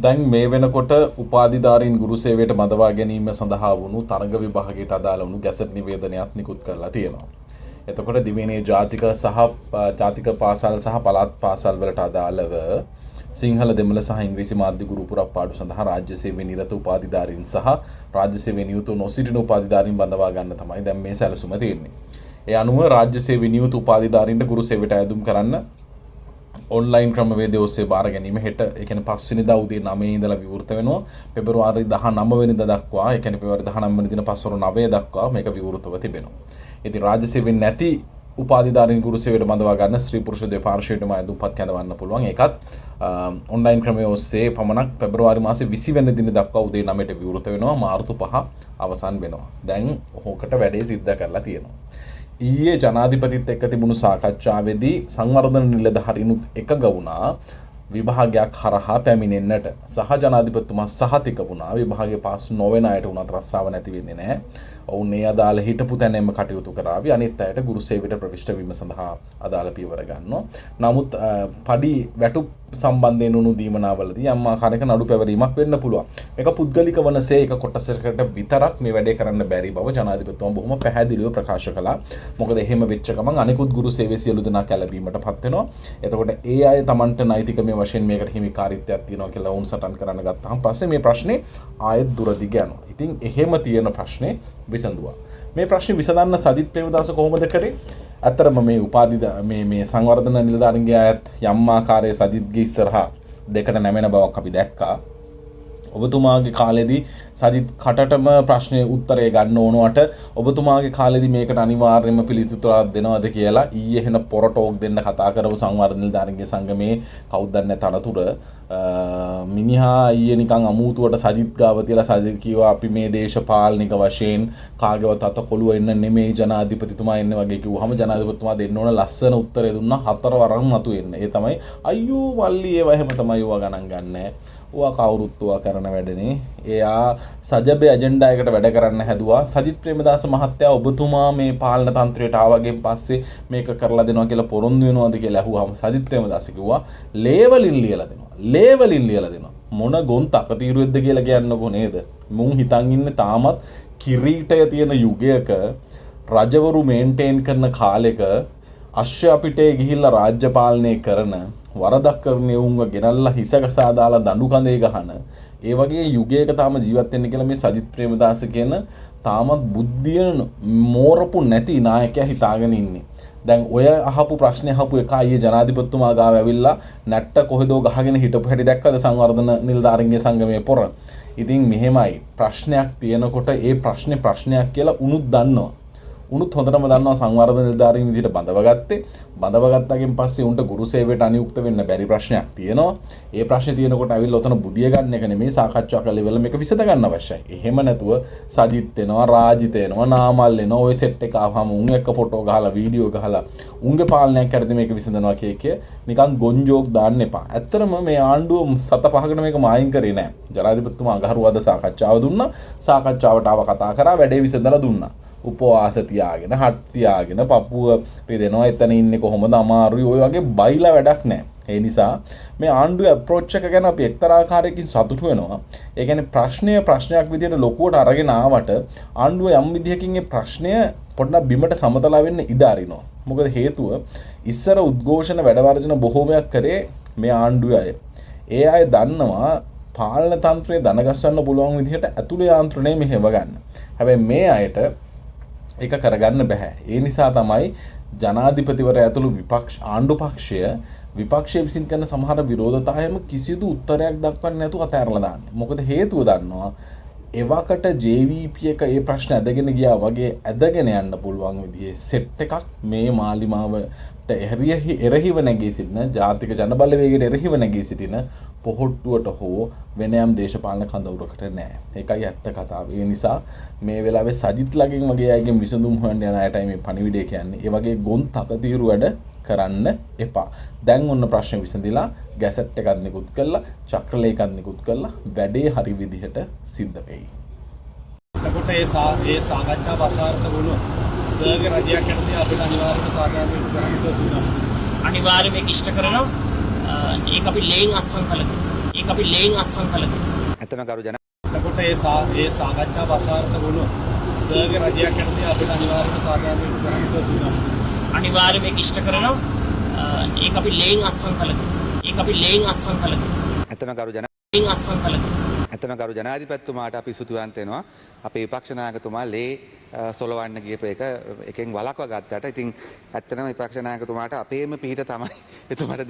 දැන් මේ වෙනකොට උපාධිධාරීන් ගුරු සේවයට මදවා ගැනීම සඳහා වුණු තරග විභාගයට අදාළ වුණු ගැසට් නිවේදනයක් නිකුත් කරලා තියෙනවා. එතකොට දිවයිනේ ජාතික පාසල් සහ පළාත් පාසල් වලට අදාළව සිංහල දෙමළ සහ ඉංග්‍රීසි මාධ්‍ය ගුරු පුරප්පාඩු සඳහා රාජ්‍ය සේවයේ නිරත උපාධිධාරීන් සහ රාජ්‍ය සේවයේ නියුතු නොසිටින උපාධිධාරීන් බඳවා ගන්න තමයි දැන් මේ සැලසුම තියෙන්නේ. ඒ අනුව රාජ්‍ය සේවයේ නියුතු උපාධිධාරීන්ට ගුරු සේවයට අයදුම් කරන්න ඔන්ලයින් ක්‍රමවේදය ඔස්සේ බාර ගැනීම හෙට ඒ කියන්නේ 5 වෙනිදා උදේ 9 ඉඳලා විවෘත වෙනවා. පෙබරවාරි 19 වෙනිදා දක්වා ඒ කියන්නේ පෙබරවාරි 19 වෙනි දින පස්වරු 9 දක්වා මේක විවෘතව තිබෙනවා. ඉතින් රාජ්‍ය සේවයෙන් නැති උපාධිධාරීන් ගුරු සේවයට බඳවා ගන්න ස්ත්‍රී පුරුෂ දෙපාර්ශ්වයටම අයදුම්පත් කැඳවන්න පුළුවන්. ඒකත් ඔන්ලයින් ක්‍රමයේ ඔස්සේ පමණක් පෙබරවාරි මාසේ 20 වෙනි දින දක්වා උදේ 9ට විවෘත වෙනවා. මාර්තු 5 අවසන් වෙනවා. දැන් ඕකට වැඩේ සිද්ධ කරලා තියෙනවා. ඊයේ ජනාධිපතිත් එක්ක තිබුණු සාකච්ඡාවේදී සංවර්ධන නිලධාරීනුත් එකඟ වුණා විභාගයක් හරහා පැමිණෙන්නට. සහ ජනාධිපතිතුමා සහතික වුණා විභාගයේ පාස් නොවන අයට උනත් රස්සාව නැති වෙන්නේ නැහැ. ඔවුන් ඒ අදාළ හිටපු තැනෙම කටයුතු කරાવી අනිත් අයට ගුරු සේවයට ප්‍රවිෂ්ඨ වීම සඳහා අදාළ පියවර ගන්නවා. නමුත් පඩි වැටුප් සම්බන්ධයෙන් උණු දීමනාවලදී යම් ආකාරයක නඩු පැවරීමක් වෙන්න පුළුවන්. මේක පුද්ගලික වනසේ එක කොටසකට විතරක් මේ වැඩේ කරන්න බැරි බව ජනාධිපතිතුමා බොහොම පැහැදිලිව ප්‍රකාශ කළා. මොකද එහෙම වෙච්ච ගමන් අනිකුත් ගුරු සේවයේ සියලු දෙනා කැළඹීමටපත් වෙනවා. එතකොට ඒ අය Tamanට නෛතිකමය වශයෙන් මේකට හිමිකාරීත්වයක් තියෙනවා කියලා වුන් සටන් කරන්න ගත්තාම පස්සේ මේ ප්‍රශ්නේ ආයෙත් දුරදිග යනවා. ඉතින් එහෙම තියෙන ප්‍රශ්නේ විසඳුවා. මේ ප්‍රශ්නේ විසඳන්න සජිත් ප්‍රේමදාස කොහොමද කරේ? අතරම මේ සංවර්ධන නිලධාරීන්ගේ අයත් යම් ආකාරයේ සජිත්ගේ ඉස්සරහා දෙකට නැමෙන බවක් අපි දැක්කා. ඔබතුමාගේ කාලෙදී සජිත් කටටම ප්‍රශ්නේ උත්තරය ගන්න ඕනවට ඔබතුමාගේ කාලෙදී මේකට අනිවාර්යයෙන්ම පිළිතුරක් දෙනවද කියලා ඊයේ එහෙන පොරටෝක් දෙන්න කතා කරපු සංවර්ධන නිලධාරීන්ගේ සංගමේ කවුද දන්නේ තනතුර මිනිහා ඊයේ නිකන් අමුතුවට සජිත් ගාව තියලා සජිත් කිව්වා අපි මේ දේශපාලනික වශයෙන් කාගේවත් අත කොළුව එන්න නෙමෙයි ජනාධිපතිතුමා එන්නේ වගේ කිව්වහම ජනාධිපතිතුමා දෙන්න ඕන ලස්සන උත්තරය දුන්නා 4 වරක් මතු එන්න. ඒ තමයි අයියෝ මල්ලි ඒව එහෙම තමයි ඕවා ගණන් ගන්නෑ. ඕවා කවුරුත් ඕවා කරන වැඩනේ. එයා සජබේ ඇජෙන්ඩා එකට වැඩ කරන්න හැදුවා. සජිත් ප්‍රේමදාස මහත්තයා ඔබතුමා මේ පාලන තන්ත්‍රයට ආවගෙන් පස්සේ මේක කරලා දෙනවා කියලා පොරොන්දු වෙනවද කියලා අහුවාම සජිත් ප්‍රේමදාස කිව්වා ලේවලින් ලියලා දෙනවා. ලේවලින් ලියලා දෙනවා. මොන ගොන් තකතිරුවෙද්ද කියලා කියන්නකෝ නේද? මුන් හිතන් ඉන්නේ තාමත් කිරීටය තියෙන යුගයක රජවරු මේන්ටේන් කරන කාලෙක අශ්ව අපිටේ ගිහිල්ලා රාජ්‍ය පාලනය කරන වරදක් කරන උන්ව ගෙනල්ලා හිස ගසා දාලා දඬු කඳේ ගහන ඒ වගේ යුගයක තාම ජීවත් වෙන්න කියලා මේ සජිත් ප්‍රේමදාස කියන තාමත් බුද්ධිය මෝරපු නැති නායකයා හිතාගෙන ඉන්නේ. දැන් ඔය අහපු ප්‍රශ්නේ අහපු එක අයියේ ජනාධිපතිතුමා ගාව ඇවිල්ලා නැට්ට කොහෙදෝ ගහගෙන හිටපු හැටි දැක්කද සංවර්ධන නිලධාරීන්ගේ සංගමයේ පොර. ඉතින් මෙහෙමයි ප්‍රශ්නයක් තියෙනකොට ඒ ප්‍රශ්නේ ප්‍රශ්නයක් කියලා උනුත් දන්නවා. උනුත් හොඳටම දන්නවා සංවර්ධන නිලධාරීන් විදිහට බඳවගත්තාගෙන් පස්සේ උන්ට ගුරු සේවයට අනියුක්ත වෙන්න බැරි ප්‍රශ්නයක් තියෙනවා. ඒ ප්‍රශ්නේ තියෙනකොට ඇවිල්ලා ඔතන බුදිය ගන්න එක නෙමෙයි සාකච්ඡා කරලා ඉවරලා මේක විසඳ ගන්න අවශ්‍යයි. එහෙම නැතුව සජිත් එනවා, රාජිත එනවා, නාමල් එනවා, ඔය සෙට් එක ආවම උන් එක්ක ෆොටෝ ගහලා වීඩියෝ ගහලා උන්ගේ පාලනයක් කරද්දී මේක විසඳනවා කිය නිකන් ගොන්ජෝක් දාන්න එපා. ඇත්තටම මේ ආණ්ඩුව 7-5කට මේක මායින් කරේ නෑ. ජනාධිපතිතුමා අඟහරුවාද සාකච්ඡාව දුන්නා. සාකච්ඡාවට ආව කතා කරා වැඩේ විසඳලා දුන්නා. උපවාස තියාගෙන හත් තියාගෙන පපුව රිදෙනවා එතන ඉන්නේ කොහොමද අමාරුයි ඔය වගේ බයිලා වැඩක් නැහැ. ඒ නිසා මේ ආණ්ඩුවේ අප්‍රෝච් එක ගැන අපි එක්තරා ආකාරයකින් සතුටු වෙනවා. ඒ කියන්නේ ප්‍රශ්නයක් විදියට ලොකුවට අරගෙන ආවට ආණ්ඩුව යම් විදියකින් මේ ප්‍රශ්නය පොඩ්ඩක් බිමට සමතලා වෙන්න ඉඩ අරිනවා. මොකද හේතුව ඉස්සර උද්ඝෝෂණ වැඩවර්ජන බොහෝමයක් කරේ මේ ආණ්ඩුවේ අය. ඒ අය දන්නවා පාලන තන්ත්‍රය දනගස්සන්න පුළුවන් විදිහට ඇතුළේ යාන්ත්‍රණය මෙහෙව ගන්න. හැබැයි මේ අයට ඒක කරගන්න බෑ. ඒ නිසා තමයි ජනාධිපතිවරයා ඇතුළු ආණ්ඩු පක්ෂය විපක්ෂය විසින් කරන සමහර විරෝධතාවයම කිසිදු උත්තරයක් දක්වන්නේ නැතුව අතහැරලා දාන්නේ. මොකද හේතුව දන්නවා එවකට JVP එක ඒ ප්‍රශ්න ඇදගෙන ගියා වගේ ඇදගෙන යන්න පුළුවන් විදිහේ සෙට් එකක් මේ මාලිමාවට එරහිව නැගී සිටින ජාතික ජනබලවේගයට එරහිව නැගී සිටින පොහොට්ටුවට හෝ වෙන යම් දේශපාලන කඳවුරකට නෑ. ඒකයි ඇත්ත කතාව. ඒ නිසා මේ වෙලාවේ සජිත් ළඟින් වගේ අයගෙන් විසඳුම් හොයන්න යන අයටයි මේ පණිවිඩය කියන්නේ. ඒ වගේ ගොන් තකතිරු වැඩ කරන්න එපා. දැන් ඔන්න ප්‍රශ්න විසඳිලා ගැසට් එකක් නිකුත් කළා, චක්‍රලේඛ එකක් නිකුත් කළා. වැඩේ හරි විදිහට සිද්ධ වෙයි. එතකොට ඒ සාකච්ඡාව අසාර්ථක වුණොත් සර්ගේ රජයක් යටතේ අපිට අනිවාර්යයෙන්ම සාකච්ඡා කරන්න සුදුසුයි. අනිවාර්යයෙන්ම මේක ඉෂ්ට කරනවා. ඒක අපි ලේන් අත්සන් කළා. ඒක ඒක අපි ලේන් අස්සම් කළා. ඇත්තම කරු ජන එතකොට ඒ සාකච්ඡාව අසාර්ථක වුණොත් සර්ගේ රජයක් යටතේ අපිට අනිවාර්යයෙන්ම සාධාරණ කරන්න සුදුසුකම්. අනිවාර්යයෙන් මේක ඉෂ්ට කරනවා. ඒක අපි ලේන් අස්සම් කළා. ඒක අපි ලේන් අස්සම් කළා. ඇත්තම කරු ජන ලේන් අස්සම් කළා. ඇත්තම කරු ජනාධිපතිතුමාට අපි සුතුවන්ත වෙනවා. අපේ විපක්ෂ නායකතුමා ලේ සොලවන්න ගියප එකෙන් වළක්වා ගත්තට ඉතින් ඇත්තටම විපක්ෂ නායකතුමාට අපේම පිහිට තමයි එතුමාට